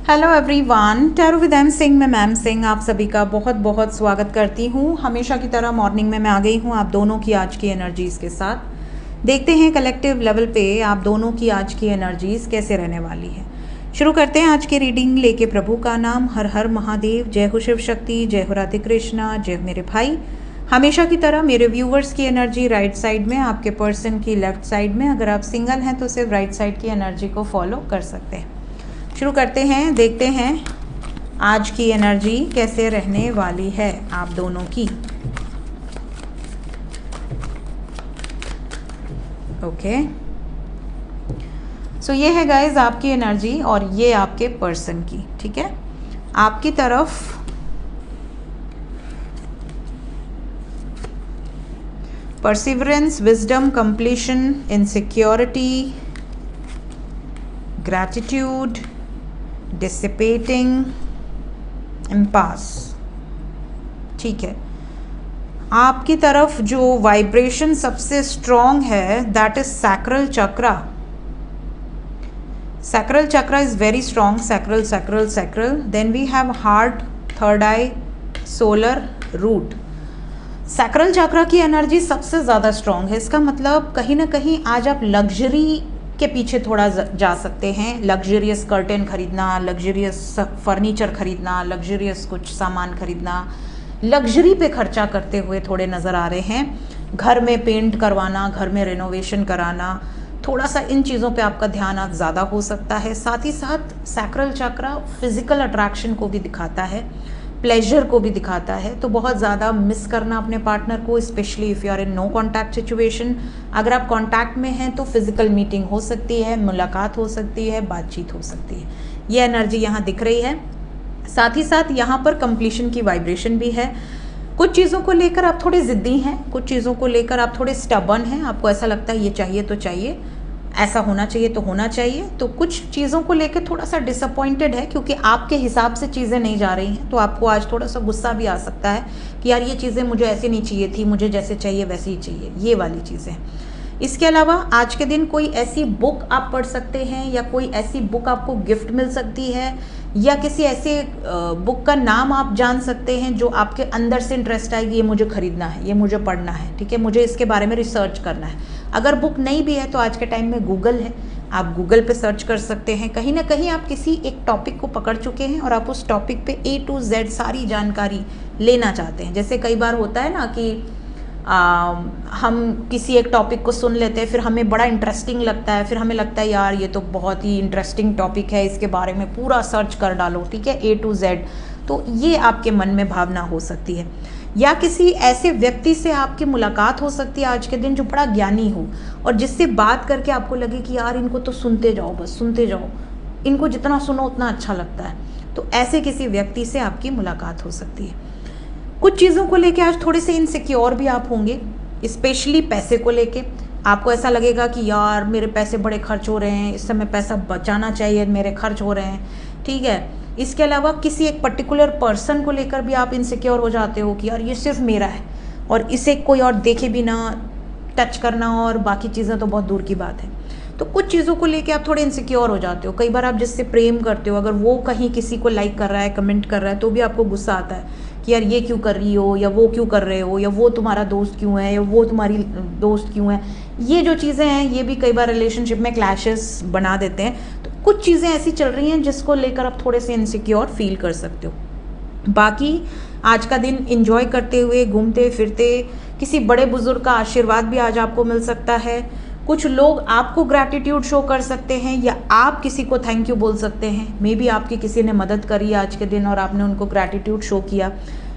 Hello everyone, tarot with M Singh में ma'am Singh आप सभी का बहुत बहुत स्वागत करती हूँ। हमेशा की तरह मॉर्निंग में मैं आ गई हूँ आप दोनों की आज की एनर्जीज़ के साथ। देखते हैं कलेक्टिव लेवल पे आप दोनों की आज की एनर्जीज़ कैसे रहने वाली है। शुरू करते हैं आज की रीडिंग लेके प्रभु का नाम। हर हर महादेव, जय हो शिव शक्ति, जय हो राधे कृष्णा, जय हो मेरे भाई। हमेशा की तरह मेरे व्यूवर्स की एनर्जी राइट साइड में, आपके पर्सन की लेफ्ट साइड में। अगर आप सिंगल हैं तो सिर्फ राइट साइड की एनर्जी को फॉलो कर सकते हैं। शुरू करते हैं, देखते हैं आज की एनर्जी कैसे रहने वाली है आप दोनों की। ओके, सो ये है गाइज आपकी एनर्जी और ये आपके पर्सन की। ठीक है, आपकी तरफ perseverance, wisdom, completion, insecurity, gratitude, dissipating, impasse. ठीक है, आपकी तरफ जो वाइब्रेशन सबसे स्ट्रॉन्ग है that is sacral chakra. Sacral chakra is very strong. Sacral sacral sacral. Then we have heart, third eye, solar, root. Sacral chakra की एनर्जी सबसे ज़्यादा स्ट्रॉन्ग है। इसका मतलब कहीं ना कहीं आज आप लग्जरी के पीछे थोड़ा जा सकते हैं। लग्जरियस कर्टेन खरीदना, लग्जरियस फर्नीचर खरीदना, लग्जरियस कुछ सामान खरीदना, लग्जरी पे खर्चा करते हुए थोड़े नज़र आ रहे हैं। घर में पेंट करवाना, घर में रेनोवेशन कराना, थोड़ा सा इन चीज़ों पे आपका ध्यान आज ज़्यादा हो सकता है। साथ ही साथ सैक्रल चक्रा फिजिकल अट्रैक्शन को भी दिखाता है, प्लेजर को भी दिखाता है। तो बहुत ज़्यादा मिस करना अपने पार्टनर को, specially if you are in no contact situation. अगर आप कॉन्टैक्ट में हैं तो फिजिकल मीटिंग हो सकती है, मुलाकात हो सकती है, बातचीत हो सकती है। ये एनर्जी यहाँ दिख रही है। साथ ही साथ यहाँ पर कंप्लीशन की वाइब्रेशन भी है। कुछ चीज़ों को लेकर आप थोड़े ज़िद्दी हैं, कुछ चीज़ों को लेकर आप थोड़े स्टबर्न हैं। आपको ऐसा लगता है ये चाहिए तो चाहिए, ऐसा होना चाहिए तो होना चाहिए। तो कुछ चीज़ों को लेकर थोड़ा सा डिसअपॉइंटेड है क्योंकि आपके हिसाब से चीज़ें नहीं जा रही हैं। तो आपको आज थोड़ा सा गुस्सा भी आ सकता है कि यार ये चीज़ें मुझे ऐसे नहीं चाहिए थी, मुझे जैसे चाहिए वैसे ही चाहिए, ये वाली चीज़ें। इसके अलावा आज के दिन कोई ऐसी बुक आप पढ़ सकते हैं या कोई ऐसी बुक आपको गिफ्ट मिल सकती है या किसी ऐसे बुक का नाम आप जान सकते हैं जो आपके अंदर से इंटरेस्ट आएगी, ये मुझे खरीदना है, ये मुझे पढ़ना है, ठीक है, मुझे इसके बारे में रिसर्च करना है। अगर बुक नहीं भी है तो आज के टाइम में गूगल है, आप गूगल पे सर्च कर सकते हैं। कहीं ना कहीं आप किसी एक टॉपिक को पकड़ चुके हैं और आप उस टॉपिक पे A to Z सारी जानकारी लेना चाहते हैं। जैसे कई बार होता है ना कि हम किसी एक टॉपिक को सुन लेते हैं, फिर हमें बड़ा इंटरेस्टिंग लगता है, फिर हमें लगता है यार ये तो बहुत ही इंटरेस्टिंग टॉपिक है, इसके बारे में पूरा सर्च कर डालो, ठीक है, A to Z। तो ये आपके मन में भावना हो सकती है। या किसी ऐसे व्यक्ति से आपकी मुलाकात हो सकती है आज के दिन जो बड़ा ज्ञानी हो और जिससे बात करके आपको लगे कि यार इनको तो सुनते जाओ, बस सुनते जाओ, इनको जितना सुनो उतना अच्छा लगता है। तो ऐसे किसी व्यक्ति से आपकी मुलाकात हो सकती है। कुछ चीज़ों को लेके आज थोड़े से इनसिक्योर भी आप होंगे, स्पेशली पैसे को लेके। आपको ऐसा लगेगा कि यार मेरे पैसे बड़े खर्च हो रहे हैं, इस समय पैसा बचाना चाहिए, मेरे खर्च हो रहे हैं, ठीक है। इसके अलावा किसी एक पर्टिकुलर पर्सन को लेकर भी आप इनसिक्योर हो जाते हो कि यार ये सिर्फ मेरा है और इसे कोई और देखे भी ना, टच करना और बाकी चीज़ें तो बहुत दूर की बात है। तो कुछ चीज़ों को लेके आप थोड़े इनसिक्योर हो जाते हो। कई बार आप जिससे प्रेम करते हो, अगर वो कहीं किसी को लाइक कर रहा है, कमेंट कर रहा है, तो भी आपको गुस्सा आता है कि यार ये क्यों कर रही हो, या वो क्यों कर रहे हो, या वो तुम्हारा दोस्त क्यों है, या वो तुम्हारी दोस्त क्यों है। ये जो चीज़ें हैं ये भी कई बार रिलेशनशिप में क्लैशेस बना देते हैं। तो कुछ चीज़ें ऐसी चल रही हैं जिसको लेकर आप थोड़े से इनसिक्योर फील कर सकते हो। बाकी आज का दिन एंजॉय करते हुए, घूमते फिरते, किसी बड़े बुजुर्ग का आशीर्वाद भी आज आपको मिल सकता है। कुछ लोग आपको ग्रैटिट्यूड शो कर सकते हैं या आप किसी को थैंक यू बोल सकते हैं। मे बी आपकी किसी ने मदद करी आज के दिन और आपने उनको ग्रैटिट्यूड शो किया,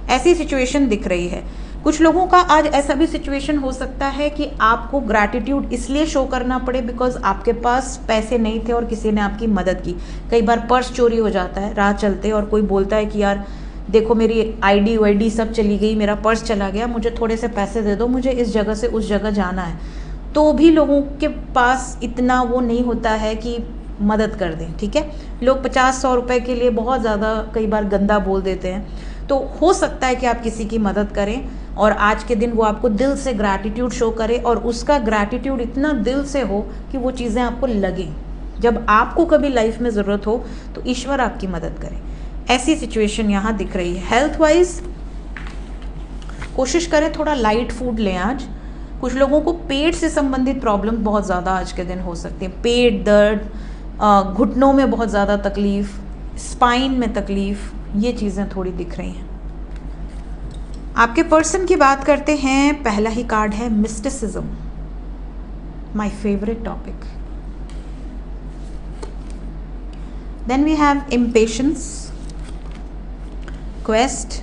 ऐसी सिचुएशन दिख रही है। कुछ लोगों का आज ऐसा भी सिचुएशन हो सकता है कि आपको ग्रैटिट्यूड इसलिए शो करना पड़े बिकॉज आपके पास पैसे नहीं थे और किसी ने आपकी मदद की। कई बार पर्स चोरी हो जाता है राह चलते और कोई बोलता है कि यार देखो मेरी आईडी वाईडी सब चली गई, मेरा पर्स चला गया, मुझे थोड़े से पैसे दे दो, मुझे इस जगह से उस जगह जाना है। तो भी लोगों के पास इतना वो नहीं होता है कि मदद कर दें, ठीक है। लोग 50-100 रुपए के लिए बहुत ज़्यादा कई बार गंदा बोल देते हैं। तो हो सकता है कि आप किसी की मदद करें और आज के दिन वो आपको दिल से ग्रैटिट्यूड शो करे और उसका ग्रैटिट्यूड इतना दिल से हो कि वो चीज़ें आपको लगें, जब आपको कभी लाइफ में ज़रूरत हो तो ईश्वर आपकी मदद करे, ऐसी सिचुएशन यहाँ दिख रही है। हेल्थ वाइज कोशिश करें थोड़ा लाइट फूड लें आज। कुछ लोगों को पेट से संबंधित प्रॉब्लम बहुत ज़्यादा आज के दिन हो सकती है, पेट दर्द, घुटनों में बहुत ज़्यादा तकलीफ़, स्पाइन में तकलीफ़, ये चीज़ें थोड़ी दिख रही हैं। आपके पर्सन की बात करते हैं, पहला ही कार्ड है mysticism, my favourite topic. Then we have impatience, quest,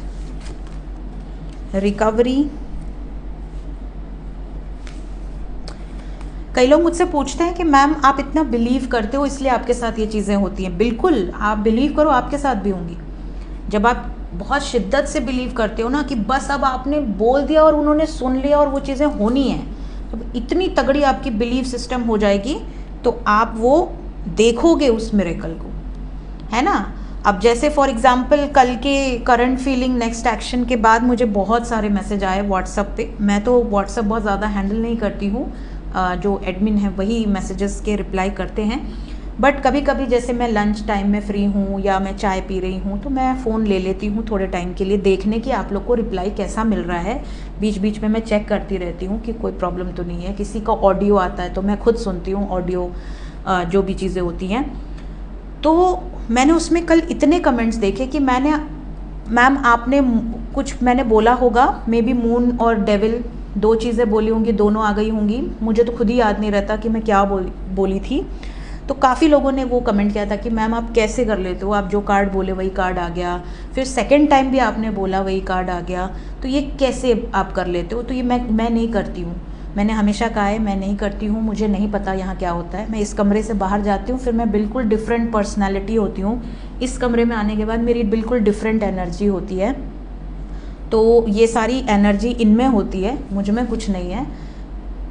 recovery. कई लोग मुझसे पूछते हैं कि मैम आप इतना बिलीव करते हो इसलिए आपके साथ ये चीज़ें होती हैं। बिल्कुल, आप बिलीव करो, आपके साथ भी होंगी। जब आप बहुत शिद्दत से बिलीव करते हो ना कि बस अब आपने बोल दिया और उन्होंने सुन लिया और वो चीज़ें होनी हैं, तो इतनी तगड़ी आपकी बिलीव सिस्टम हो जाएगी तो आप वो देखोगे उस मिरेकल को, है ना। अब जैसे फॉर एग्जांपल कल के करंट फीलिंग नेक्स्ट एक्शन के बाद मुझे बहुत सारे मैसेज आए व्हाट्सएप पे। मैं तो व्हाट्सएप बहुत ज़्यादा हैंडल नहीं करती हूँ, जो एडमिन है वही मैसेजेस के रिप्लाई करते हैं, बट कभी कभी जैसे मैं लंच टाइम में फ्री हूँ या मैं चाय पी रही हूँ तो मैं फ़ोन ले लेती हूँ थोड़े टाइम के लिए, देखने की आप लोग को रिप्लाई कैसा मिल रहा है। बीच बीच में मैं चेक करती रहती हूँ कि कोई प्रॉब्लम तो नहीं है। किसी का ऑडियो आता है तो मैं खुद सुनती हूँ ऑडियो, जो भी चीज़ें होती हैं। तो मैंने उसमें कल इतने कमेंट्स देखे कि मैम आपने कुछ मैंने बोला होगा, मे बी मून और डेविल, दो चीज़ें बोली होंगी, दोनों आ गई होंगी, मुझे तो खुद ही याद नहीं रहता कि मैं क्या बोली थी। तो काफ़ी लोगों ने वो कमेंट किया था कि मैम आप कैसे कर लेते हो, आप जो कार्ड बोले वही कार्ड आ गया, फिर सेकंड टाइम भी आपने बोला वही कार्ड आ गया, तो ये कैसे आप कर लेते हो। तो ये मैं नहीं करती हूँ, मैंने हमेशा कहा है मैं नहीं करती हूँ, मुझे नहीं पता यहाँ क्या होता है। मैं इस कमरे से बाहर जाती हूँ, फिर मैं बिल्कुल डिफरेंट पर्सनैलिटी होती हूँ। इस कमरे में आने के बाद मेरी बिल्कुल डिफरेंट एनर्जी होती है। तो ये सारी एनर्जी इनमें होती है, मुझ में कुछ नहीं है।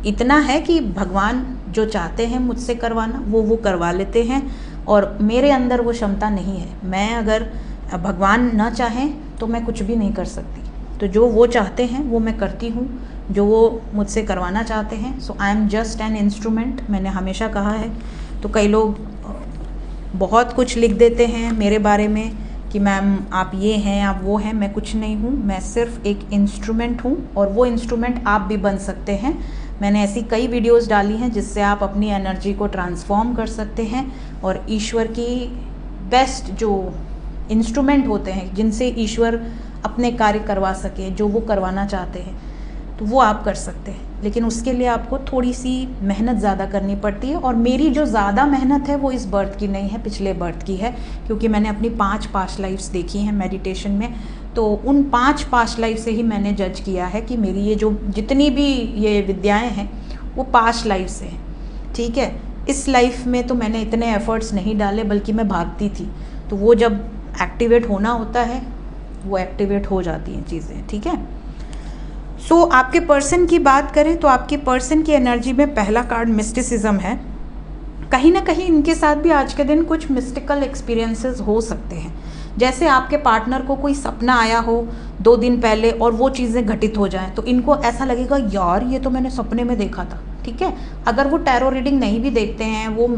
इतना है कि भगवान जो चाहते हैं मुझसे करवाना वो करवा लेते हैं, और मेरे अंदर वो क्षमता नहीं है। मैं अगर भगवान ना चाहें तो मैं कुछ भी नहीं कर सकती। तो जो वो चाहते हैं वो मैं करती हूँ, जो वो मुझसे करवाना चाहते हैं। So I am just an instrument, मैंने हमेशा कहा है। तो कई लोग बहुत कुछ लिख देते हैं मेरे बारे में कि मैम आप ये हैं, आप वो हैं। मैं कुछ नहीं हूँ, मैं सिर्फ एक इंस्ट्रूमेंट हूँ, और वो इंस्ट्रूमेंट आप भी बन सकते हैं। मैंने ऐसी कई वीडियोस डाली हैं जिससे आप अपनी एनर्जी को ट्रांसफॉर्म कर सकते हैं, और ईश्वर की बेस्ट जो इंस्ट्रूमेंट होते हैं जिनसे ईश्वर अपने कार्य करवा सके, जो वो करवाना चाहते हैं, तो वो आप कर सकते हैं। लेकिन उसके लिए आपको थोड़ी सी मेहनत ज़्यादा करनी पड़ती है, और मेरी जो ज़्यादा मेहनत है वो इस बर्थ की नहीं है, पिछले बर्थ की है, क्योंकि मैंने अपनी 5 पास्ट लाइफ्स देखी हैं मेडिटेशन में। तो उन 5 पास्ट लाइफ से ही मैंने जज किया है कि मेरी ये जो जितनी भी ये विद्याएं हैं वो पास्ट लाइफ से हैं, ठीक है। इस लाइफ में तो मैंने इतने एफर्ट्स नहीं डाले, बल्कि मैं भागती थी। तो वो जब एक्टिवेट होना होता है वो एक्टिवेट हो जाती हैं चीज़ें, ठीक है। सो आपके पर्सन की बात करें तो आपके पर्सन की एनर्जी में पहला कार्ड मिस्टिसिज्म है। कहीं ना कहीं इनके साथ भी आज के दिन कुछ मिस्टिकल एक्सपीरियंसेस हो सकते हैं। जैसे आपके पार्टनर को कोई सपना आया हो 2 दिन पहले और वो चीज़ें घटित हो जाएं, तो इनको ऐसा लगेगा यार ये तो मैंने सपने में देखा था, ठीक है। अगर वो टैरो रीडिंग नहीं भी देखते हैं, वो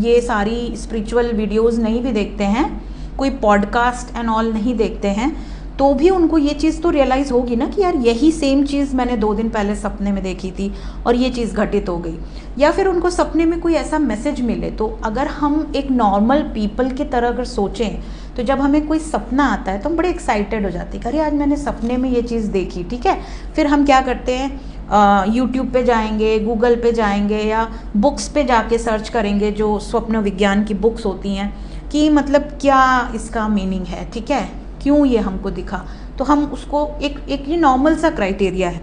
ये सारी स्पिरिचुअल वीडियोस नहीं भी देखते हैं, कोई पॉडकास्ट एंड ऑल नहीं देखते हैं, तो भी उनको ये चीज़ तो रियलाइज़ होगी ना कि यार यही सेम चीज़ मैंने 2 दिन पहले सपने में देखी थी और ये चीज़ घटित हो गई। या फिर उनको सपने में कोई ऐसा मैसेज मिले, तो अगर हम एक नॉर्मल पीपल की तरह अगर सोचें, तो जब हमें कोई सपना आता है तो हम बड़े एक्साइटेड हो जाते हैं, अरे आज मैंने सपने में ये चीज़ देखी, ठीक है। फिर हम क्या करते हैं, यूट्यूब पे जाएंगे, गूगल पे जाएंगे, या बुक्स पे जाके सर्च करेंगे, जो स्वप्न विज्ञान की बुक्स होती हैं, कि मतलब क्या इसका मीनिंग है, ठीक है, क्यों ये हमको दिखा। तो हम उसको एक ये नॉर्मल सा क्राइटेरिया है।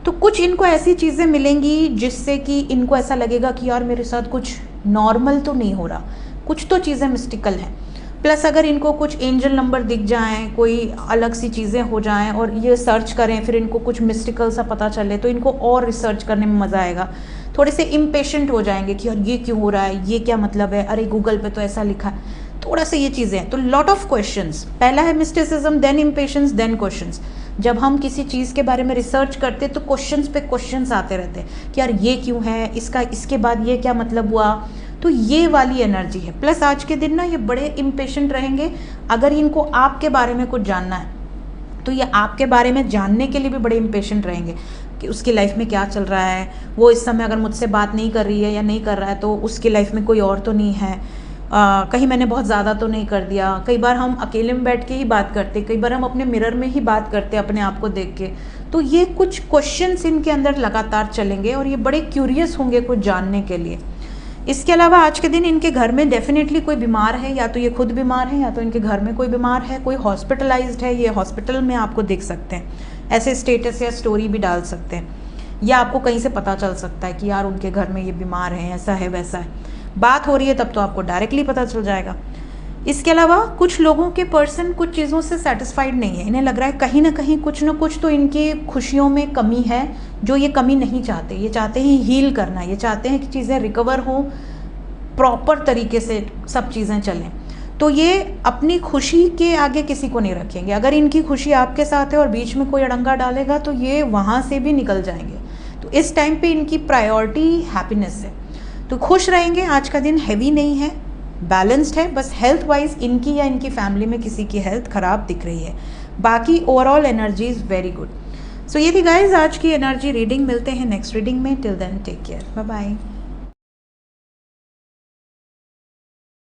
तो कुछ इनको ऐसी चीज़ें मिलेंगी जिससे कि इनको ऐसा लगेगा कि यार मेरे साथ कुछ नॉर्मल तो नहीं हो रहा, कुछ तो चीज़ें मिस्टिकल हैं। प्लस अगर इनको कुछ एंजल नंबर दिख जाएं, कोई अलग सी चीज़ें हो जाएं और ये सर्च करें, फिर इनको कुछ मिस्टिकल सा पता चले, तो इनको और रिसर्च करने में मज़ा आएगा। थोड़े से इम्पेशेंट हो जाएंगे कि यार ये क्यों हो रहा है, ये क्या मतलब है, अरे गूगल पे तो ऐसा लिखा है, थोड़ा सा ये चीज़ें हैं। तो लॉट ऑफ क्वेश्चंस, पहला है mysticism, then impatience, then questions. जब हम किसी चीज़ के बारे में रिसर्च करते हैं तो क्वेश्चंस पे क्वेश्चंस आते रहते हैं कि यार ये क्यों है, इसके बाद ये क्या मतलब हुआ। तो ये वाली एनर्जी है। प्लस आज के दिन ना ये बड़े इम्पेशेंट रहेंगे। अगर इनको आपके बारे में कुछ जानना है तो ये आपके बारे में जानने के लिए भी बड़े इम्पेशेंट रहेंगे कि उसकी लाइफ में क्या चल रहा है। वो इस समय अगर मुझसे बात नहीं कर रही है या नहीं कर रहा है तो उसकी लाइफ में कोई और तो नहीं है, कहीं मैंने बहुत ज़्यादा तो नहीं कर दिया। कई बार हम अकेले में बैठ के ही बात करते, कई बार हम अपने मिरर में ही बात करते अपने आप को देख के। तो ये कुछ क्वेश्चंस इनके अंदर लगातार चलेंगे और ये बड़े क्यूरियस होंगे कुछ जानने के लिए। इसके अलावा आज के दिन इनके घर में डेफिनेटली कोई बीमार है, या तो ये खुद बीमार है या तो इनके घर में कोई बीमार है, कोई हॉस्पिटलाइज्ड है, ये हॉस्पिटल में आपको देख सकते हैं। ऐसे स्टेटस या स्टोरी भी डाल सकते हैं, या आपको कहीं से पता चल सकता है कि यार उनके घर में ये बीमार है, ऐसा है वैसा है। बात हो रही है तब तो आपको डायरेक्टली पता चल जाएगा। इसके अलावा कुछ लोगों के पर्सन कुछ चीज़ों से सेटिस्फाइड नहीं है, इन्हें लग रहा है कहीं ना कहीं कुछ ना कुछ तो इनकी खुशियों में कमी है, जो ये कमी नहीं चाहते। ये चाहते हैं हील करना, ये चाहते हैं कि चीज़ें रिकवर हों, प्रॉपर तरीके से सब चीज़ें चलें। तो ये अपनी खुशी के आगे किसी को नहीं रखेंगे। अगर इनकी खुशी आपके साथ है और बीच में कोई अड़ंगा डालेगा तो ये वहाँ से भी निकल जाएंगे। तो इस टाइम पे इनकी प्रायोरिटी हैप्पीनेस है, तो खुश रहेंगे। आज का दिन हैवी नहीं है, बैलेंस्ड है। बस हेल्थ वाइज इनकी या इनकी फैमिली में किसी की हेल्थ ख़राब दिख रही है, बाकी overall energy is very good. So ये थी गाइज आज की एनर्जी रीडिंग। मिलते हैं नेक्स्ट रीडिंग में। Till then take care, bye bye.